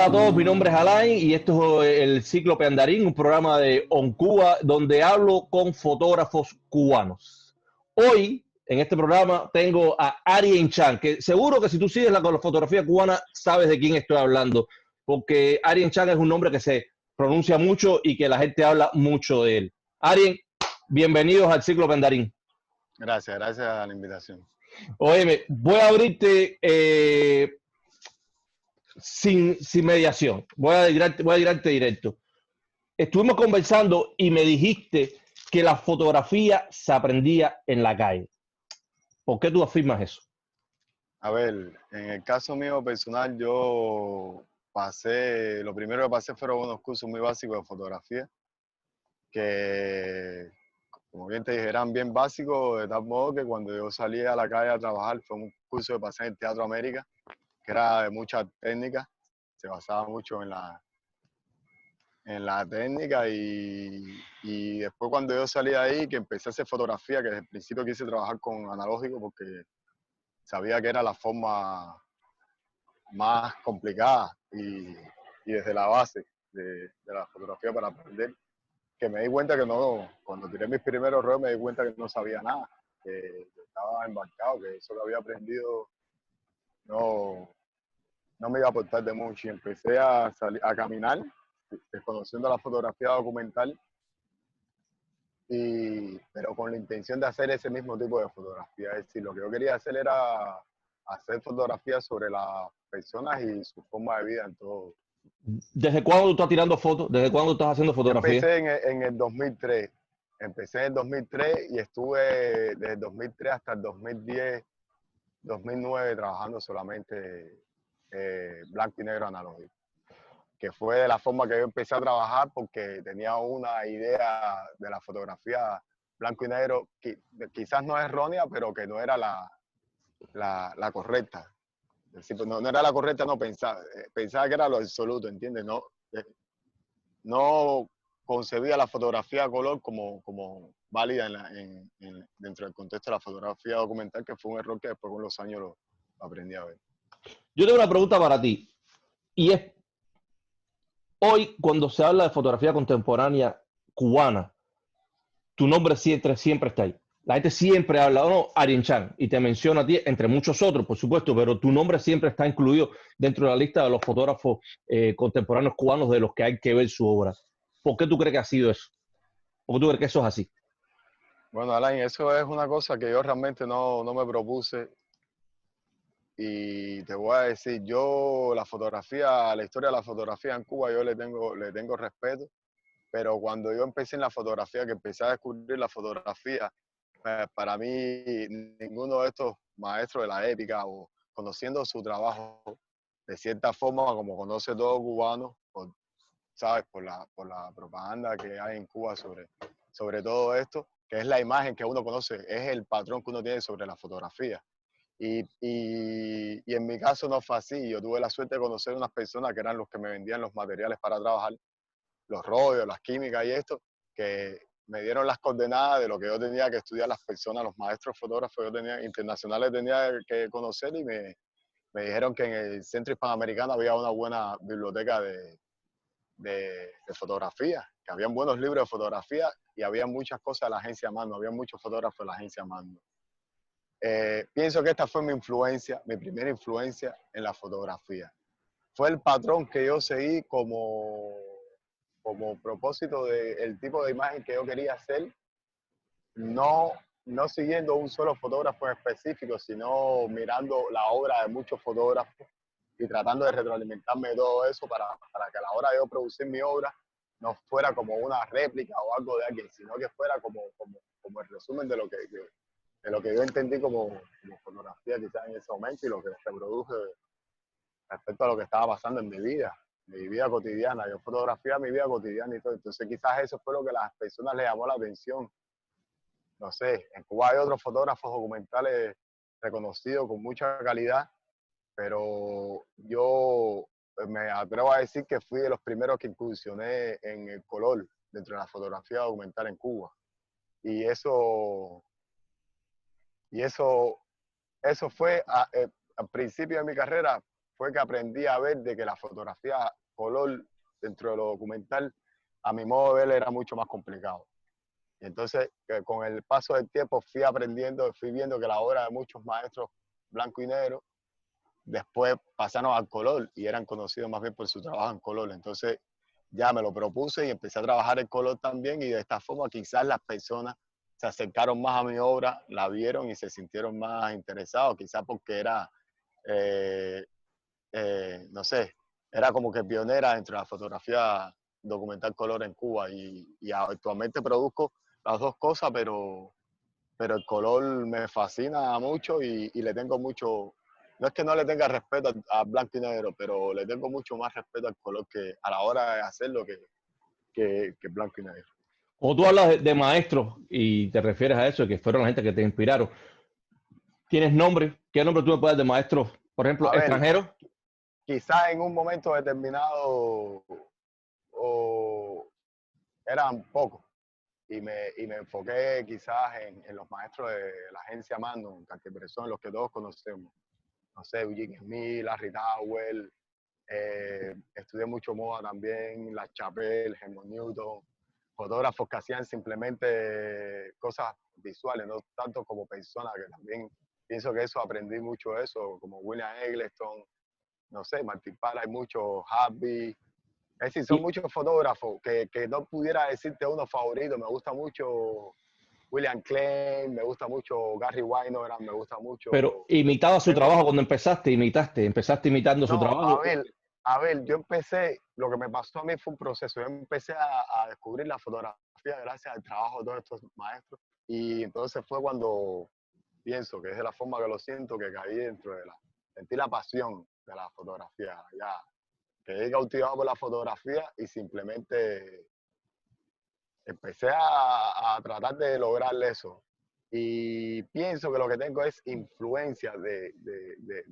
Hola a todos, mi nombre es Alain y esto es el Cíclope Andarín, un programa de On Cuba donde hablo con fotógrafos cubanos. Hoy, en este programa, tengo a Arien Chan, que seguro que si tú sigues la fotografía cubana, sabes de quién estoy hablando, porque Arien Chan es un nombre que se pronuncia mucho y que la gente habla mucho de él. Arien, bienvenidos al Cíclope Andarín. Gracias a la invitación. Óyeme, voy a abrirte sin mediación. Voy a dirarte directo. Estuvimos conversando y me dijiste que la fotografía se aprendía en la calle. ¿Por qué tú afirmas eso? A ver, en el caso mío personal, lo primero que pasé fueron unos cursos muy básicos de fotografía, que, como bien te dije, eran bien básicos, de tal modo que cuando yo salí a la calle a trabajar, fue un curso que pasé en Teatro América, que era de mucha técnica, se basaba mucho en la técnica y después cuando yo salí de ahí, que empecé a hacer fotografía, que desde el principio quise trabajar con analógico porque sabía que era la forma más complicada y desde la base de la fotografía para aprender, que me di cuenta que no, cuando tiré mis primeros rollos me di cuenta que no sabía nada, que estaba embarcado, que eso que había aprendido no me iba a aportar de mucho y empecé a caminar, desconociendo la fotografía documental, pero con la intención de hacer ese mismo tipo de fotografía. Es decir, lo que yo quería hacer era hacer fotografías sobre las personas y su forma de vida en todo. ¿Desde cuándo tú estás tirando fotos? ¿Desde cuándo estás haciendo Yo fotografía? empecé en el 2003. Empecé en el 2003 y estuve desde el 2003 hasta el 2010, 2009 trabajando solamente blanco y negro analógico, que fue de la forma que yo empecé a trabajar porque tenía una idea de la fotografía blanco y negro, quizás no errónea, pero que no era la correcta. Es decir, no era la correcta, no pensaba que era lo absoluto, ¿entiendes? No concebía la fotografía a color como válida dentro del contexto de la fotografía documental, que fue un error que después con los años lo aprendí a ver. Yo tengo una pregunta para ti y es, hoy cuando se habla de fotografía contemporánea cubana, tu nombre siempre está ahí. La gente siempre habla, no, Arien Chan, y te menciona a ti, entre muchos otros, por supuesto, pero tu nombre siempre está incluido dentro de la lista de los fotógrafos contemporáneos cubanos de los que hay que ver su obra. ¿Por qué tú crees que ha sido eso? ¿Por qué tú crees que eso es así? Bueno, Alain, eso es una cosa que yo realmente no me propuse y te voy a decir, yo la historia de la fotografía en Cuba, yo le tengo respeto, pero cuando yo empecé en la fotografía, que empecé a descubrir la fotografía, para mí ninguno de estos maestros de la épica o conociendo su trabajo de cierta forma, como conoce todo cubano, ¿sabes? Por la propaganda que hay en Cuba sobre todo esto, que es la imagen que uno conoce, es el patrón que uno tiene sobre la fotografía. Y en mi caso no fue así. Yo tuve la suerte de conocer unas personas que eran los que me vendían los materiales para trabajar, los rollos, las químicas y esto, que me dieron las coordenadas de lo que yo tenía que estudiar, las personas, los maestros fotógrafos internacionales tenía que conocer y me dijeron que en el Centro Hispanoamericano había una buena biblioteca de fotografía, que habían buenos libros de fotografía y había muchas cosas de la agencia Mando, había muchos fotógrafos de la agencia Mando. Pienso que esta fue mi primera influencia en la fotografía. Fue el patrón que yo seguí como propósito del tipo de imagen que yo quería hacer, no, no siguiendo un solo fotógrafo en específico, sino mirando la obra de muchos fotógrafos y tratando de retroalimentarme de todo eso para que a la hora de yo producir mi obra no fuera como una réplica o algo de alguien, sino que fuera como el resumen de lo que yo entendí como fotografía quizás en ese momento y lo que reproduje respecto a lo que estaba pasando en mi vida cotidiana. Yo fotografía mi vida cotidiana y todo. Entonces quizás eso fue lo que a las personas les llamó la atención. No sé, en Cuba hay otros fotógrafos documentales reconocidos con mucha calidad, pero yo me atrevo a decir que fui de los primeros que incursioné en el color dentro de la fotografía documental en Cuba. Y eso fue al principio de mi carrera, fue que aprendí a ver de que la fotografía color dentro de lo documental, a mi modo de ver, era mucho más complicado. Y entonces, con el paso del tiempo fui aprendiendo, fui viendo que la obra de muchos maestros blanco y negro, después pasaron al color y eran conocidos más bien por su trabajo en color. Entonces, ya me lo propuse y empecé a trabajar el color también, y de esta forma quizás las personas se acercaron más a mi obra, la vieron y se sintieron más interesados, quizás porque era, no sé, era como que pionera dentro de la fotografía documental color en Cuba, y actualmente produzco las dos cosas, pero el color me fascina mucho y le tengo mucho, no es que no le tenga respeto a blanco y negro, pero le tengo mucho más respeto al color que a la hora de hacerlo que blanco y negro. Como tú hablas de maestros y te refieres a eso, que fueron la gente que te inspiraron, ¿tienes nombre? ¿Qué nombre tú me puedes dar de maestros, por ejemplo, A ver, extranjeros? quizás en un momento determinado o eran pocos, y me enfoqué quizás en los maestros de la agencia Magnum, Cartier-Bresson, los que todos conocemos. No sé, Eugene Smith, Larry Towell, estudié mucho moda también, La Chapelle, Helmut Newton, fotógrafos que hacían simplemente cosas visuales, no tanto como personas, que también pienso que eso aprendí mucho eso, como William Eggleston, no sé, Martin Parr, hay muchos, Harvey. Es decir, son Y, muchos fotógrafos que no pudiera decirte uno favorito. Me gusta mucho William Klein, me gusta mucho Gary Winogrand, me gusta pero mucho. imitaba su Tengo, trabajo cuando empezaste imitando su no, trabajo. a ver, yo empecé, lo que me pasó a mí fue un proceso. Yo empecé a descubrir la fotografía gracias al trabajo de todos estos maestros. Y entonces fue cuando pienso, que es de la forma que lo siento, que caí dentro de sentí la pasión de la fotografía. Ya quedé cautivado por la fotografía y simplemente empecé a tratar de lograr eso. Y pienso que lo que tengo es influencia de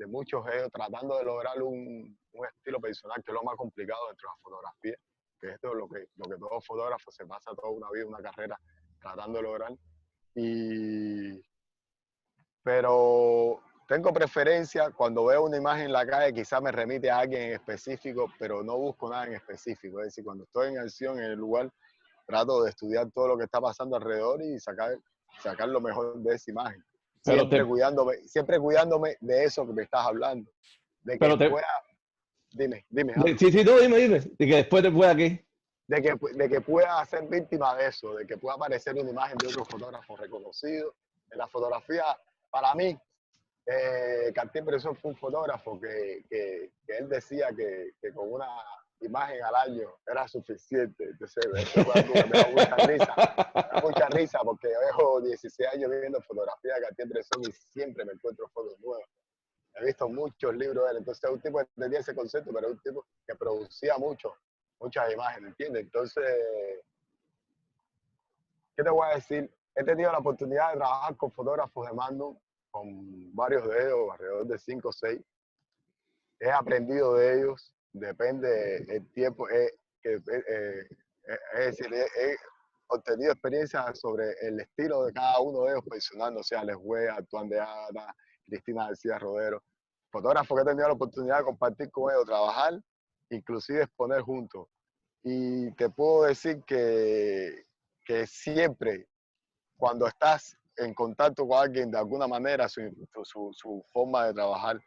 muchos de ellos, tratando de lograr un estilo personal, que es lo más complicado dentro de la fotografía, que esto es lo que todo fotógrafo se pasa toda una vida, una carrera, tratando de lograr. Y, pero tengo preferencia cuando veo una imagen en la calle, quizás me remite a alguien en específico, pero no busco nada en específico. Es decir, cuando estoy en acción en el lugar, trato de estudiar todo lo que está pasando alrededor y sacar lo mejor de esa imagen. Pero Siempre cuidándome de eso que me estás hablando. De que pero pueda, dime, habla. sí, sí, no, dime, y que después te pueda aquí. De que pueda ser víctima de eso, de que pueda aparecer una imagen de otro fotógrafo reconocido. En la fotografía, para mí, Cartier-Bresson fue un fotógrafo que él decía que con una imagen al año era suficiente. Entonces, eso fue algo que me da mucha risa. Me da mucha risa porque yo dejo 16 años viviendo fotografía de Cartier-Bresson y siempre me encuentro fotos nuevas. He visto muchos libros de él. Entonces, es un tipo que tenía ese concepto, pero es un tipo que producía muchas imágenes, ¿entiendes? Entonces, ¿qué te voy a decir? He tenido la oportunidad de trabajar con fotógrafos de Magnum, con varios de ellos, alrededor de 5 o 6. He aprendido de ellos, depende el tiempo, es decir, he obtenido experiencias sobre el estilo de cada uno de ellos personal, o sea, Les Hue, Antoine de Ada, Cristina García Rodero, fotógrafos que he tenido la oportunidad de compartir con ellos, trabajar, inclusive exponer juntos. Y te puedo decir que siempre, cuando estás en contacto con alguien de alguna manera, su forma de trabajar.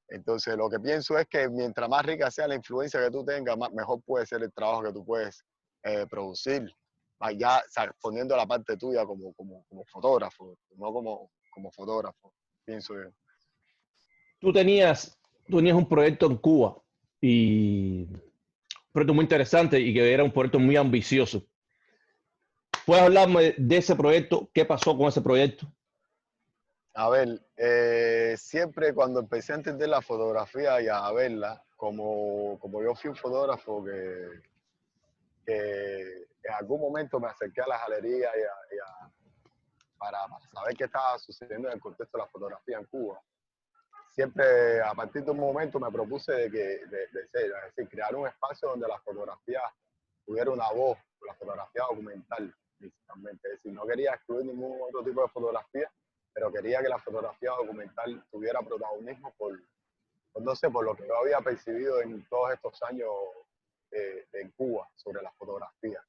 Entonces, lo que pienso es que mientras más rica sea la influencia que tú tengas, mejor puede ser el trabajo que tú puedes producir, ya poniendo la parte tuya como fotógrafo, no como fotógrafo, pienso yo. Tú tenías un proyecto en Cuba y un proyecto muy interesante y que era un proyecto muy ambicioso. ¿Puedes hablarme de ese proyecto? ¿Qué pasó con ese proyecto? A ver, siempre cuando empecé a entender la fotografía y a verla, como yo fui un fotógrafo que en algún momento me acerqué a las galerías para saber qué estaba sucediendo en el contexto de la fotografía en Cuba, siempre a partir de un momento me propuse de ser, es decir, crear un espacio donde la fotografía tuviera una voz, la fotografía documental principalmente. Es decir, no quería excluir ningún otro tipo de fotografía, pero quería que la fotografía documental tuviera protagonismo pues no sé, por lo que yo había percibido en todos estos años en Cuba sobre la fotografía.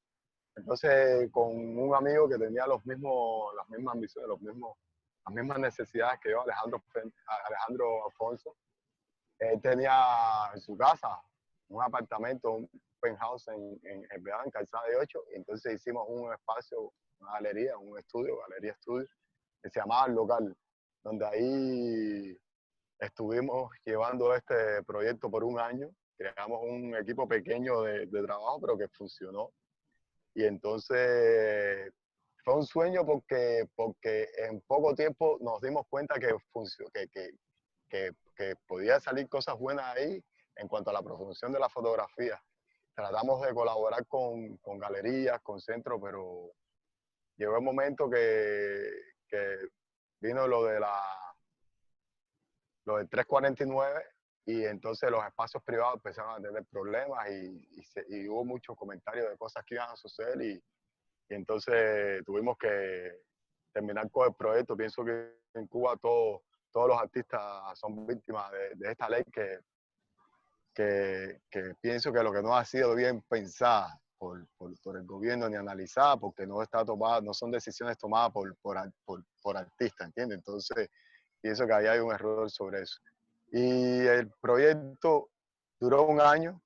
Entonces, con un amigo que tenía las mismas ambiciones, las mismas necesidades que yo, Alejandro Alfonso, él tenía en su casa un apartamento, un penthouse en Calzada de 8, y entonces hicimos un espacio, una galería, un estudio, galería estudio, que se llamaba El Local, donde ahí estuvimos llevando este proyecto por un año. Creamos un equipo pequeño de trabajo, pero que funcionó. Y entonces fue un sueño porque en poco tiempo nos dimos cuenta que podía salir cosas buenas ahí en cuanto a la promoción de la fotografía. Tratamos de colaborar con galerías, con centros, pero llegó el momento que vino lo del 349 y entonces los espacios privados empezaron a tener problemas y hubo muchos comentarios de cosas que iban a suceder y entonces tuvimos que terminar con el proyecto. Pienso que en Cuba todos los artistas son víctimas de esta ley que pienso que lo que no ha sido bien pensada por el gobierno ni analizada, porque no está tomada, no son decisiones tomadas por artistas, ¿entiendes? Entonces pienso que ahí hay un error sobre eso. Y el proyecto duró un año.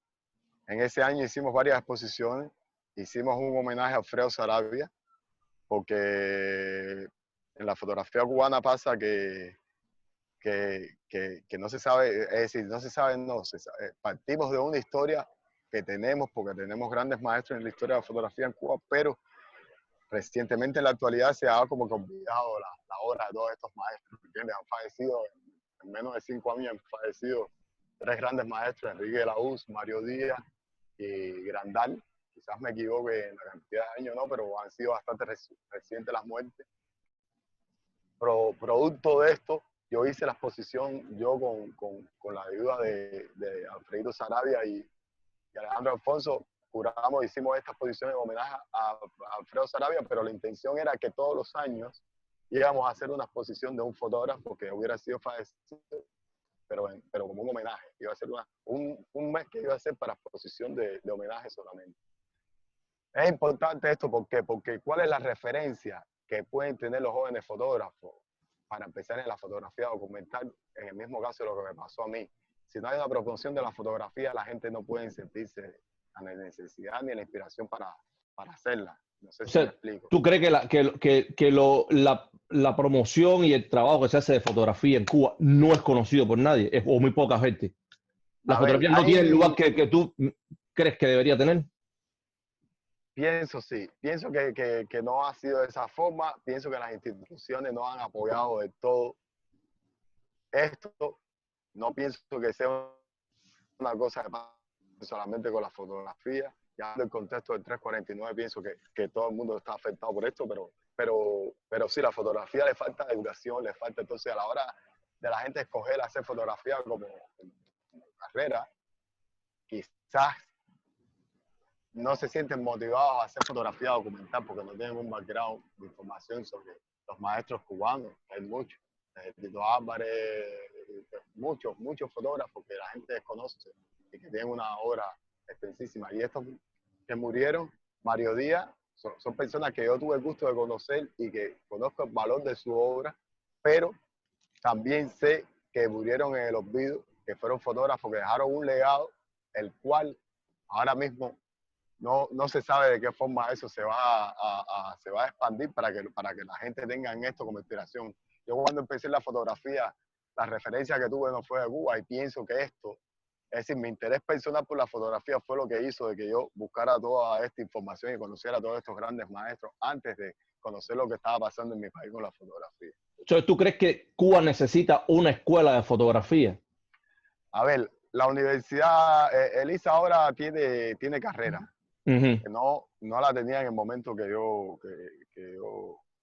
En ese año hicimos varias exposiciones. Hicimos un homenaje a Alfredo Saravia, porque en la fotografía cubana pasa que no se sabe, es decir, no se sabe, no, partimos de una historia que tenemos, porque tenemos grandes maestros en la historia de la fotografía en Cuba, pero recientemente en la actualidad se ha como que olvidado la obra de todos estos maestros, ¿entiendes? Han fallecido, en menos de 5 años han fallecido 3 grandes maestros, Enrique de la Uz, Mario Díaz y Grandal. Quizás me equivoque en la cantidad de años, no, pero han sido bastante recientes las muertes. Producto de esto, yo hice la exposición, yo con la ayuda de Alfredo Saravia y Alejandro Alfonso, curamos, hicimos esta exposición en homenaje a Alfredo Saravia, pero la intención era que todos los años íbamos a hacer una exposición de un fotógrafo que hubiera sido fallecido, pero como un homenaje. Iba a ser un mes que iba a ser para exposición de homenaje solamente. Es importante esto porque ¿cuál es la referencia que pueden tener los jóvenes fotógrafos para empezar en la fotografía documental? En el mismo caso de lo que me pasó a mí. Si no hay una proporción de la fotografía, la gente no puede sentirse a la necesidad ni la inspiración para hacerla. No sé O si me sea, explico. ¿tú crees la promoción y el trabajo que se hace de fotografía en Cuba no es conocido por nadie, o muy poca gente? ¿La A ver, fotografía no tiene el lugar que tú crees que debería tener? pienso sí, pienso que no ha sido de esa forma, pienso que las instituciones no han apoyado del todo esto, no pienso que sea una cosa que pasa solamente con la fotografía. Ya en el contexto del 349 pienso que todo el mundo está afectado por esto, pero sí, la fotografía le falta educación, le falta entonces a la hora de la gente escoger hacer fotografía como carrera, quizás no se sienten motivados a hacer fotografía documental porque no tienen un background de información sobre los maestros cubanos, hay muchos, Tito Álvarez, muchos fotógrafos que la gente desconoce y que tienen una obra extensísima. Y estos que murieron, Mario Díaz, son personas que yo tuve el gusto de conocer y que conozco el valor de su obra, pero también sé que murieron en el olvido, que fueron fotógrafos que dejaron un legado, el cual ahora mismo no se sabe de qué forma eso se va a expandir para que la gente tenga en esto como inspiración. Yo cuando empecé la fotografía, la referencia que tuve no fue de Cuba y pienso que esto, es decir, mi interés personal por la fotografía fue lo que hizo de que yo buscara toda esta información y conociera a todos estos grandes maestros antes de conocer lo que estaba pasando en mi país con la fotografía. Entonces, ¿tú crees que Cuba necesita una escuela de fotografía? A ver, la universidad, Elisa ahora tiene carrera. Uh-huh. Que no la tenía en el momento que yo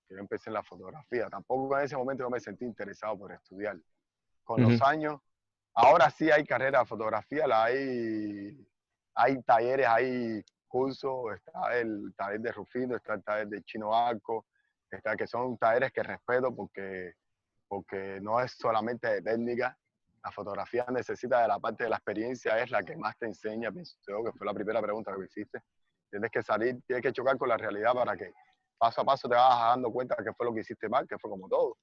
empecé en la fotografía. Tampoco en ese momento yo me sentí interesado por estudiar. Con Uh-huh. los años, ahora sí hay carrera de fotografía, hay talleres, hay cursos, está el taller de Rufino, está el taller de Chino Arco, que son talleres que respeto porque no es solamente de técnica, La fotografía necesita de la parte de la experiencia, es la que más te enseña, pienso yo, que fue la primera pregunta que me hiciste. Tienes que salir, tienes que chocar con la realidad para que paso a paso te vas dando cuenta que fue lo que hiciste mal, que fue como todo,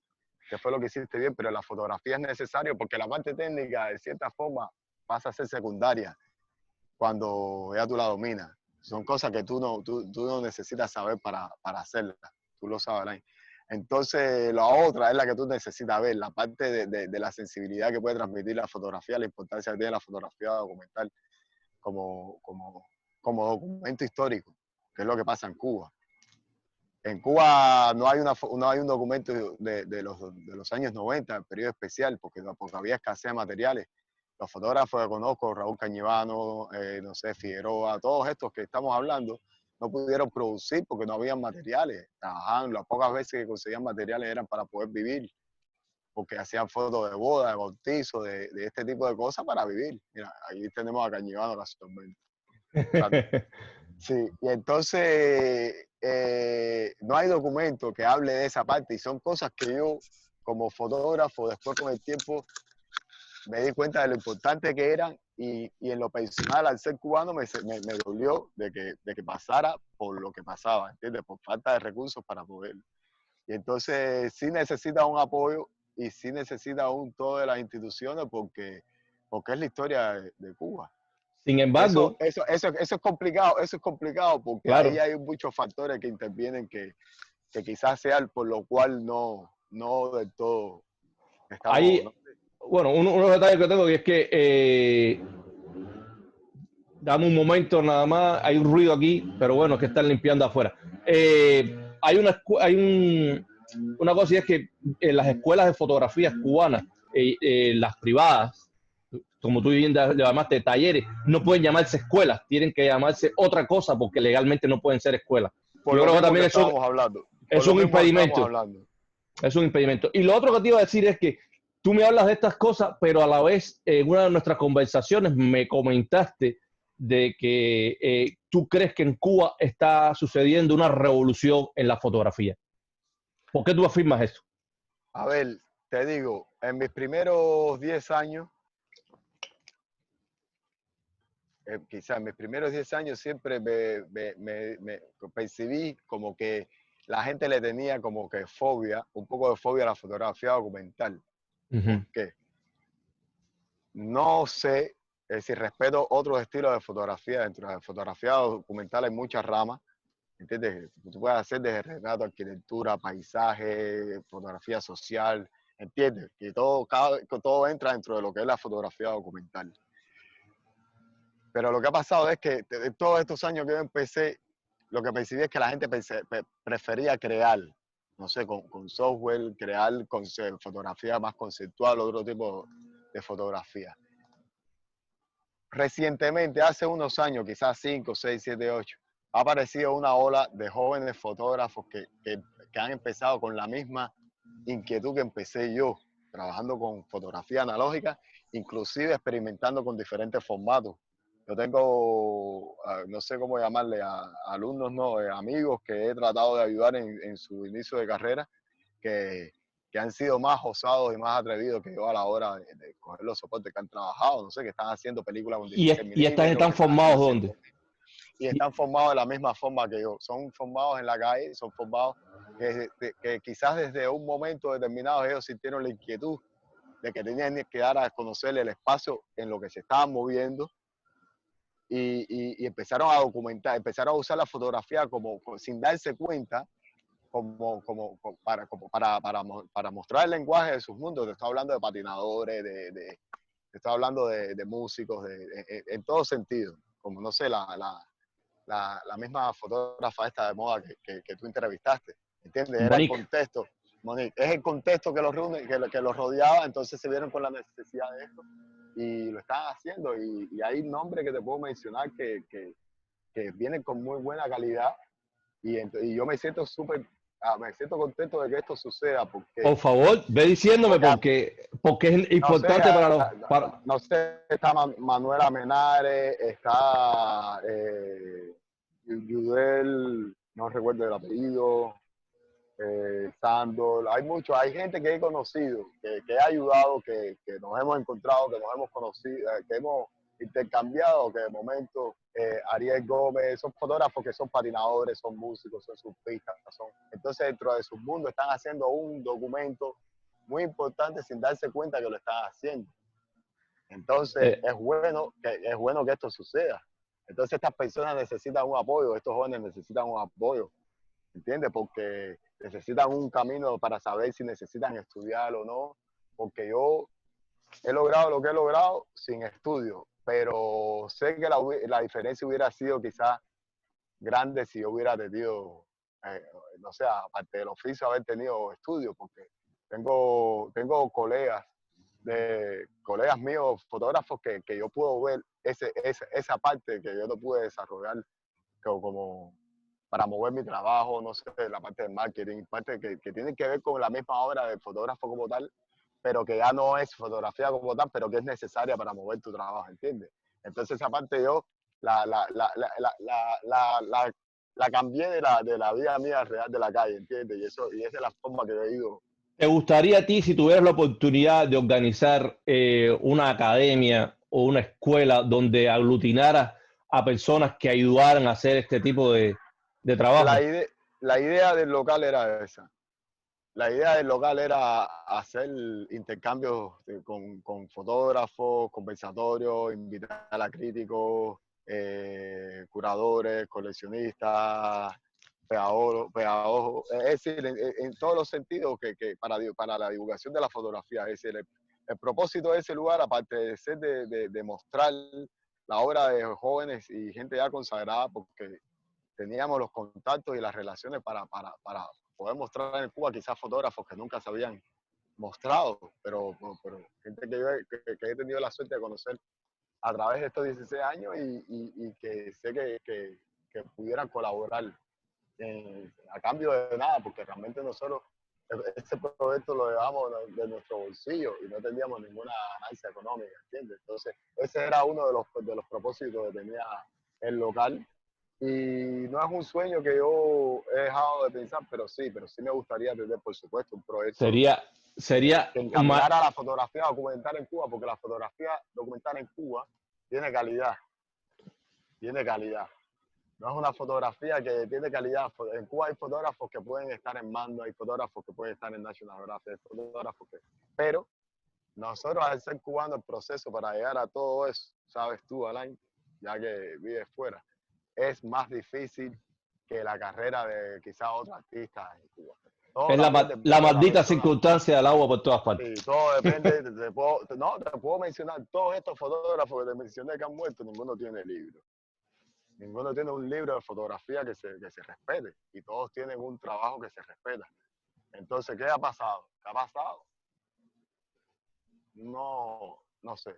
que fue lo que hiciste bien, pero la fotografía es necesario porque la parte técnica, de cierta forma, pasa a ser secundaria cuando ya tú la dominas. Son cosas que tú no necesitas saber para hacerlas, tú lo sabes, Alain. Entonces, la otra es la que tú necesitas ver, la parte de la sensibilidad que puede transmitir la fotografía, la importancia que tiene la fotografía documental como, como, como documento histórico, que es lo que pasa en Cuba. En Cuba no hay un documento de los años 90, el periodo especial, porque había escasez de materiales. Los fotógrafos que conozco, Raúl Cañivano, no sé, Figueroa, todos estos que estamos hablando, no pudieron producir porque no habían materiales. Trabajaban, las pocas veces que conseguían materiales eran para poder vivir, porque hacían fotos de boda, de bautizo, de este tipo de cosas para vivir. Mira, ahí tenemos a Cañivano casualmente. Sí, y entonces no hay documento que hable de esa parte y son cosas que yo como fotógrafo después con el tiempo me di cuenta de lo importante que eran y en lo personal al ser cubano me dolió de que pasara por lo que pasaba, ¿entiendes? Por falta de recursos para poder. Y entonces sí necesita un apoyo y sí necesita un todo de las instituciones porque es la historia de Cuba. Sin Eso embargo, es complicado porque ahí claro, hay muchos factores que intervienen que quizás sea por lo cual no del todo estamos, hay, ¿no? bueno, unos detalles que tengo que es que dame un momento nada más, hay un ruido aquí, pero bueno, es que están limpiando afuera. Una cosa y es que en las escuelas de fotografías cubanas, las privadas, como tú bien le llamaste, talleres, no pueden llamarse escuelas, tienen que llamarse otra cosa porque legalmente no pueden ser escuelas. Por Yo lo creo que mismo que también estábamos hablando, por es lo un mismo que estábamos impedimento. hablando. Es un impedimento. Y lo otro que te iba a decir es que tú me hablas de estas cosas, pero a la vez en una de nuestras conversaciones me comentaste de que tú crees que en Cuba está sucediendo una revolución en la fotografía. ¿Por qué tú afirmas eso? A ver, te digo, en mis primeros 10 años, quizás en mis primeros 10 años siempre me percibí como que la gente le tenía como que fobia, un poco de fobia a la fotografía documental. Uh -huh. ¿Por qué? No sé si respeto otros estilos de fotografía. Dentro de la fotografía documental hay muchas ramas, ¿entiendes? Tú puedes hacer desde retrato, arquitectura, paisaje, fotografía social, ¿entiendes? Que todo entra dentro de lo que es la fotografía documental. Pero lo que ha pasado es que de todos estos años que yo empecé, lo que percibí es que la gente prefería crear, no sé, con software, crear con fotografía más conceptual, otro tipo de fotografía. Recientemente, hace unos años, quizás 5, 6, 7, 8, ha aparecido una ola de jóvenes fotógrafos que han empezado con la misma inquietud que empecé yo, trabajando con fotografía analógica, inclusive experimentando con diferentes formatos. Yo tengo, no sé cómo llamarle, a alumnos, no, amigos que he tratado de ayudar en su inicio de carrera, que han sido más osados y más atrevidos que yo a la hora de coger los soportes que han trabajado, no sé, que están haciendo películas con 16 Y estas milímetros, están que están formados haciendo ¿dónde? y están formados de la misma forma que yo. Son formados en la calle, son formados que quizás desde un momento determinado ellos sintieron la inquietud de que tenían que dar a conocer el espacio en lo que se estaban moviendo y empezaron a documentar, empezaron a usar la fotografía como sin darse cuenta, para mostrar el lenguaje de sus mundos. Te estoy hablando de patinadores, te estoy hablando de músicos, en todo sentido. Como, no sé, la misma fotógrafa esta de moda que tú entrevistaste, ¿entiendes? Era el Monique. contexto, Monique. Es el contexto que los rodeaba, entonces se vieron con la necesidad de esto y lo están haciendo. Y hay nombres que te puedo mencionar que vienen con muy buena calidad y yo me siento me siento contento de que esto suceda Por favor, ve diciéndome porque porque es no sé, importante para los... no sé, está Manuela Menares, está Yudel, no recuerdo el apellido, Sandor, hay gente que he conocido, que he ayudado, que nos hemos encontrado, que nos hemos conocido, que hemos intercambiado, que de momento Ariel Gómez, son fotógrafos que son patinadores, son músicos, son surfistas, entonces dentro de su mundo están haciendo un documento muy importante sin darse cuenta que lo están haciendo. Entonces Eh, es bueno que esto suceda. Entonces estas personas necesitan un apoyo, estos jóvenes necesitan un apoyo, ¿entiendes? Porque necesitan un camino para saber si necesitan estudiar o no, porque yo he logrado lo que he logrado sin estudio, pero sé que la diferencia hubiera sido quizás grande si yo hubiera tenido, no sé, aparte del oficio, haber tenido estudio, porque tengo colegas míos, fotógrafos, que yo puedo ver esa parte que yo no pude desarrollar como para mover mi trabajo, no sé, la parte del marketing, parte que tiene que ver con la misma obra del fotógrafo como tal, pero que ya no es fotografía como tal, pero que es necesaria para mover tu trabajo, ¿entiendes? Entonces esa parte yo la cambié de la vida mía real de la calle, ¿entiendes? Y esa es la forma que yo he ido. ¿Te gustaría a ti, si tuvieras la oportunidad de organizar una academia o una escuela donde aglutinaras a personas que ayudaran a hacer este tipo de La, trabajo? ide la idea del local era esa. La idea del local era hacer intercambios con fotógrafos, conversatorios, invitar a críticos, curadores, coleccionistas, pedagogos, es decir, en todos los sentidos que para la divulgación de la fotografía. Es decir, el propósito de ese lugar, aparte de ser de mostrar la obra de jóvenes y gente ya consagrada, porque teníamos los contactos y las relaciones para poder mostrar en Cuba quizás fotógrafos que nunca se habían mostrado, pero gente que he tenido la suerte de conocer a través de estos 16 años y que sé que pudieran colaborar a cambio de nada, porque realmente nosotros ese proyecto lo llevamos de nuestro bolsillo y no teníamos ninguna ganancia económica, ¿entiendes? Entonces, ese era uno de los propósitos que tenía el local. Y no es un sueño que yo he dejado de pensar, pero sí me gustaría tener, por supuesto, un proyecto Sería, sería que encaminara a la fotografía documental en Cuba, porque la fotografía documental en Cuba tiene calidad, tiene calidad. No es una fotografía que tiene calidad. En Cuba hay fotógrafos que pueden estar en Mando, hay fotógrafos que pueden estar en National Geographic, hay fotógrafos que... Pero nosotros, al ser cubanos, el proceso para llegar a todo eso, sabes tú, Alain, ya que vives fuera, es más difícil que la carrera de quizás otros artistas en Cuba. Todo es también la depende de la maldita persona. circunstancia del agua por todas partes. Sí, todo depende. Te puedo mencionar todos estos fotógrafos que te mencioné que han muerto, ninguno tiene libro. Ninguno tiene un libro de fotografía que se respete y todos tienen un trabajo que se respeta. Entonces, ¿qué ha pasado? ¿Qué ha pasado? No sé.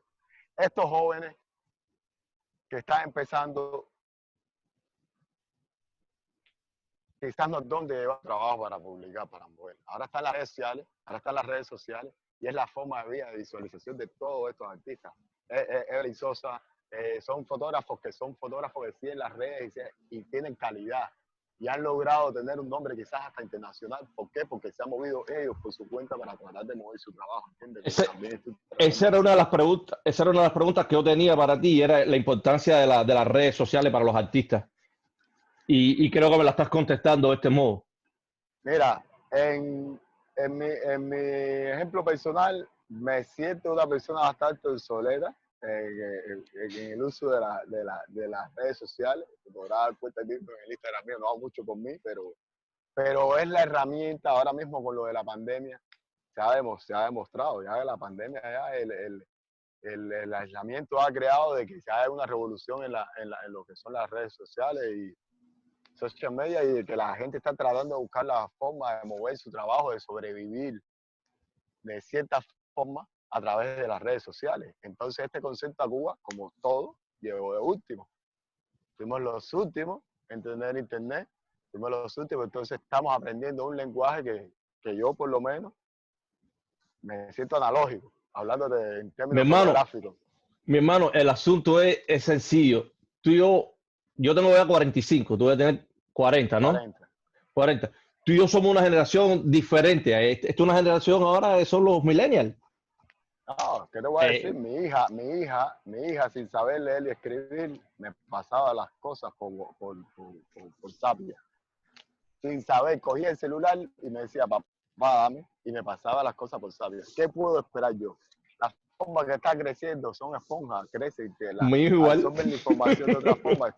Estos jóvenes que están empezando, quizás no es donde llevan trabajo para publicar, para mover. Ahora están las redes sociales y es la forma de vida, de visualización de todos estos artistas. Evelyn Sosa, son fotógrafos que siguen las redes y tienen calidad y han logrado tener un nombre quizás hasta internacional. ¿Por qué? Porque se han movido ellos por su cuenta para tratar de mover su trabajo. Esa era una de las preguntas, esa era una de las preguntas que yo tenía para ti, era la importancia de las redes sociales para los artistas. Y creo que me la estás contestando de este modo. Mira, en mi ejemplo personal, me siento una persona bastante obsoleta en el uso de las redes sociales. Te podrás dar cuenta que en el Instagram mío no hago mucho por mí, pero es la herramienta ahora mismo con lo de la pandemia. Se ha demostrado, ya de la pandemia, ya el aislamiento ha creado de que se haga una revolución en lo que son las redes sociales y social media y de que la gente está tratando de buscar la forma de mover su trabajo, de sobrevivir de cierta forma a través de las redes sociales. Entonces este concepto a Cuba, como todo, llegó de último. Fuimos los últimos en tener internet, fuimos los últimos, entonces estamos aprendiendo un lenguaje que yo por lo menos me siento analógico, hablando en Mi términos hermano, fotográficos. mi hermano, el asunto es sencillo. Tú y yo tengo ya 45, tú debes tener 40, ¿no? 40. 40. tú y yo somos una generación diferente. Esta es una generación ahora, son los millennials. No, ¿qué te voy a decir? Mi hija, sin saber leer y escribir, me pasaba las cosas por Sapia. Sin saber, cogía el celular y me decía, papá, dame, y me pasaba las cosas por Sapia. ¿Qué puedo esperar yo? Las formas que está creciendo son esponjas, crecen, que Muy igual. absorben la información de otra forma.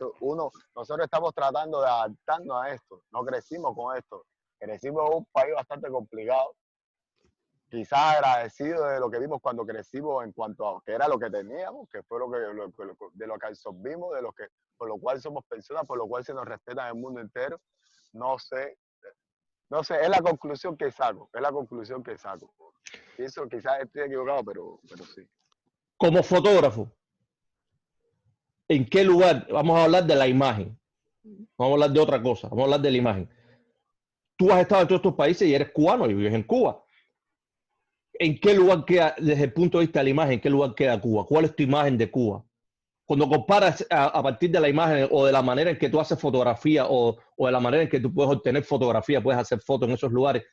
Nosotros estamos tratando de adaptarnos a esto, no crecimos con esto. Crecimos en un país bastante complicado, quizás agradecido de lo que vimos cuando crecimos en cuanto a que era lo que teníamos, que fue de lo que absorbimos, por lo cual somos personas, por lo cual se nos respeta en el mundo entero. No sé, es la conclusión que saco, Pienso, quizás estoy equivocado, pero sí. Como fotógrafo, ¿en qué lugar? Vamos a hablar de la imagen. Vamos a hablar de otra cosa. Vamos a hablar de la imagen. Tú has estado en todos estos países y eres cubano y vives en Cuba. ¿En qué lugar queda, desde el punto de vista de la imagen, en qué lugar queda Cuba? ¿Cuál es tu imagen de Cuba? Cuando comparas a partir de la imagen o de la manera en que tú haces fotografía o de la manera en que tú puedes obtener fotografía, puedes hacer fotos en esos lugares,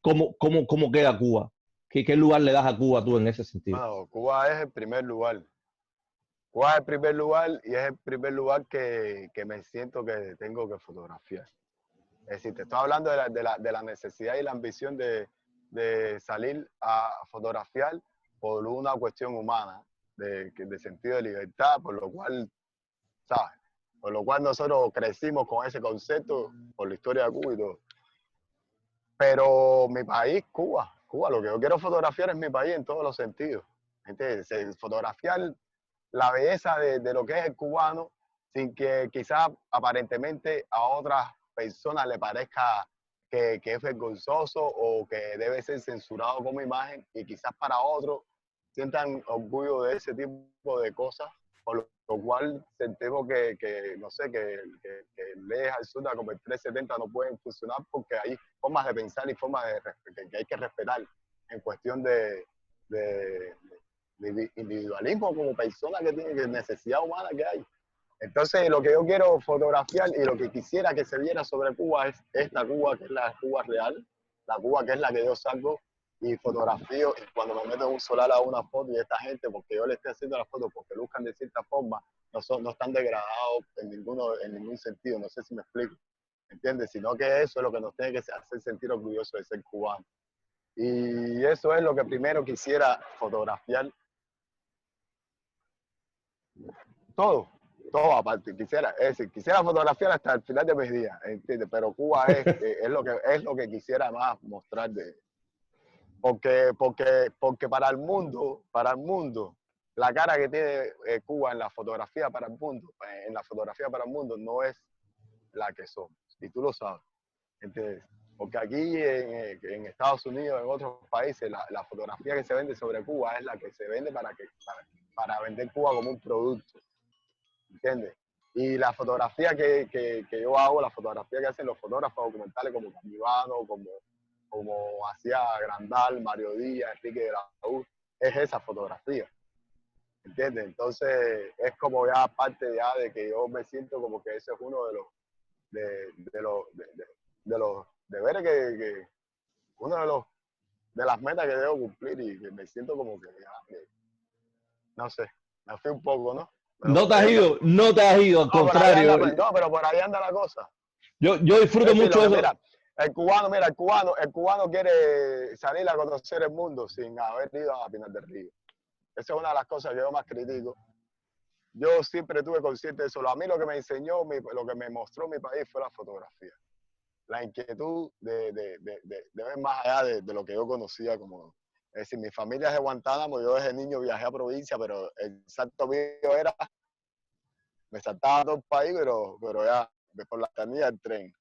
¿cómo queda Cuba? ¿Qué lugar le das a Cuba tú en ese sentido? Bueno, Cuba es el primer lugar. Cuba es el primer lugar y es el primer lugar que me siento que tengo que fotografiar. Es decir, te estoy hablando de la necesidad y la ambición de salir a fotografiar por una cuestión humana, de sentido de libertad, por lo cual, ¿sabes? Por lo cual nosotros crecimos con ese concepto por la historia de Cuba y todo. Pero mi país, Cuba, lo que yo quiero fotografiar es mi país en todos los sentidos. ¿Entiendes? Fotografiar la belleza de lo que es el cubano sin que quizás aparentemente a otras personas le parezca que es vergonzoso o que debe ser censurado como imagen y quizás para otros sientan orgullo de ese tipo de cosas, por lo cual sentimos no sé, que leyes absurdas como el 370 no pueden funcionar porque hay formas de pensar y formas que hay que respetar en cuestión de individualismo como persona que tiene necesidad humana que hay. Entonces, lo que yo quiero fotografiar y lo que quisiera que se viera sobre Cuba es esta Cuba, que es la Cuba real, la Cuba que es la que yo salgo y fotografío, y cuando me meto en un solar a una foto y esta gente, porque yo le estoy haciendo la foto porque luzcan de cierta forma, no están degradados en ningún sentido, no sé si me explico, ¿entiendes? Sino que eso es lo que nos tiene que hacer sentir orgullosos de ser cubanos. Y eso es lo que primero quisiera fotografiar. Todo aparte, quisiera fotografiar hasta el final de mis días, ¿entiendes? Pero Cuba es lo que quisiera más mostrar porque para el mundo, la cara que tiene Cuba en la fotografía para el mundo, no es la que somos, y tú lo sabes, ¿entiendes? Porque aquí en Estados Unidos, en otros países, la fotografía que se vende sobre Cuba es la que se vende para vender Cuba como un producto, ¿entiendes? Y la fotografía que yo hago, la fotografía que hacen los fotógrafos documentales como Camivano, como hacía Grandal, Mario Díaz, Enrique de la U, es esa fotografía, ¿entiendes? Entonces es como ya parte ya de que yo me siento como que ese es uno de los deberes uno de las metas que debo cumplir y que me siento como que no sé, me fui un poco, ¿no? Pero No te has ido, al contrario. Pero por ahí anda la cosa. Yo disfruto mucho de eso. Mira, el cubano quiere salir a conocer el mundo sin haber ido a Pinar del Río. Esa es una de las cosas que yo más critico. Yo siempre tuve consciente de eso. A mí lo que me enseñó, lo que me mostró mi país fue la fotografía. La inquietud de ver más allá de lo que yo conocía como... Es decir, mi familia es de Guantánamo, yo desde niño viajé a provincia, pero el salto mío era... Me saltaba todo el país, pero ya por la eternidad del tren.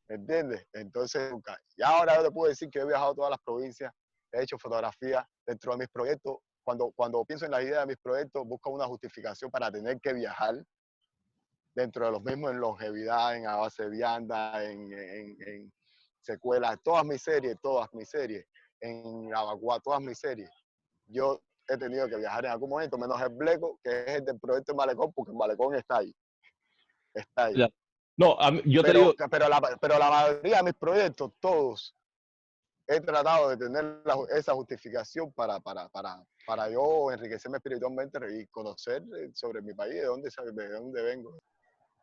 ¿Entiendes? Entonces, y ahora yo te puedo decir que he viajado a todas las provincias, he hecho fotografía dentro de mis proyectos. Cuando pienso en la idea de mis proyectos, busco una justificación para tener que viajar dentro de los mismos en longevidad, en A Base de Vianda, en secuelas, todas mis series, en Abacuá, todas mis series. Yo he tenido que viajar en algún momento, menos el Bleco, que es el del proyecto Malecón, porque el Malecón está ahí. Está ahí. Ya. No, yo te digo... Pero la mayoría de mis proyectos, todos, he tratado de tener esa justificación para yo enriquecerme espiritualmente y conocer sobre mi país, de dónde vengo.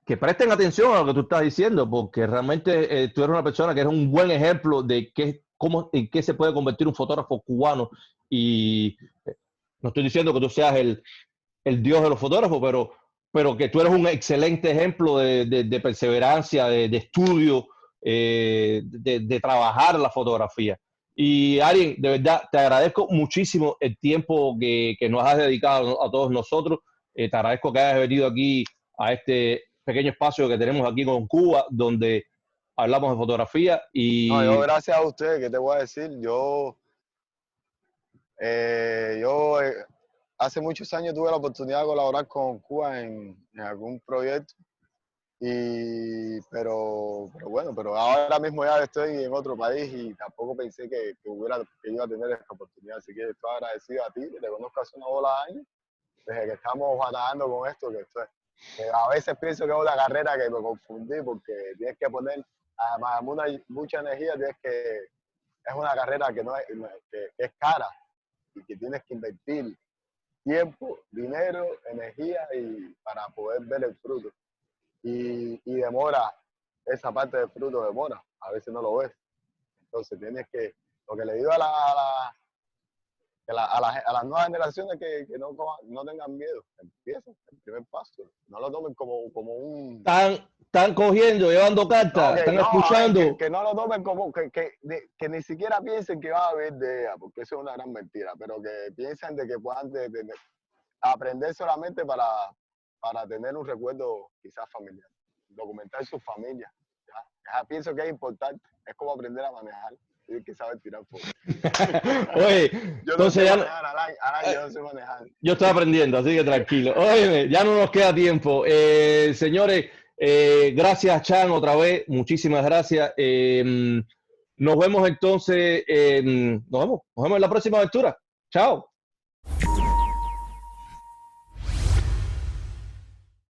Que presten atención a lo que tú estás diciendo, porque realmente tú eres una persona que eres un buen ejemplo de en qué se puede convertir un fotógrafo cubano. Y no estoy diciendo que tú seas el dios de los fotógrafos, pero que tú eres un excelente ejemplo de perseverancia, de estudio, de trabajar la fotografía. Y Ari, de verdad, te agradezco muchísimo el tiempo que nos has dedicado a todos nosotros. Te agradezco que hayas venido aquí a este pequeño espacio que tenemos aquí con Cuba, donde hablamos de fotografía. No, yo Y gracias a usted, ¿qué te voy a decir? Yo hace muchos años tuve la oportunidad de colaborar con Cuba en algún proyecto, pero ahora mismo ya estoy en otro país y tampoco pensé que iba a tener esta oportunidad, así que estoy agradecido a ti, que te conozco hace una bola de años, desde que estamos batallando con esto, que a veces pienso que es una carrera que me confundí, porque tienes que poner, además mucha energía, es una carrera que es cara y que tienes que invertir tiempo, dinero, energía y para poder ver el fruto. Y demora, esa parte del fruto demora, a veces no lo ves. Entonces lo que le digo a las nuevas generaciones que no tengan miedo, empiecen el primer paso, no lo tomen como un... están cogiendo, llevando cartas, están escuchando. Que no lo tomen como que ni siquiera piensen que va a haber de ella, porque eso es una gran mentira, pero que piensen de que puedan aprender solamente para tener un recuerdo quizás familiar, documentar su familia. ¿Ya? Pienso que es importante, es como aprender a manejar, tienes que saber tirar fotos. Oye, yo entonces no sé manejar, Alan, yo no sé manejar. Yo estoy aprendiendo, así que tranquilo. Oye, ya no nos queda tiempo. Señores, gracias, Chan, otra vez. Muchísimas gracias. Nos vemos entonces. Nos vemos en la próxima aventura. Chao.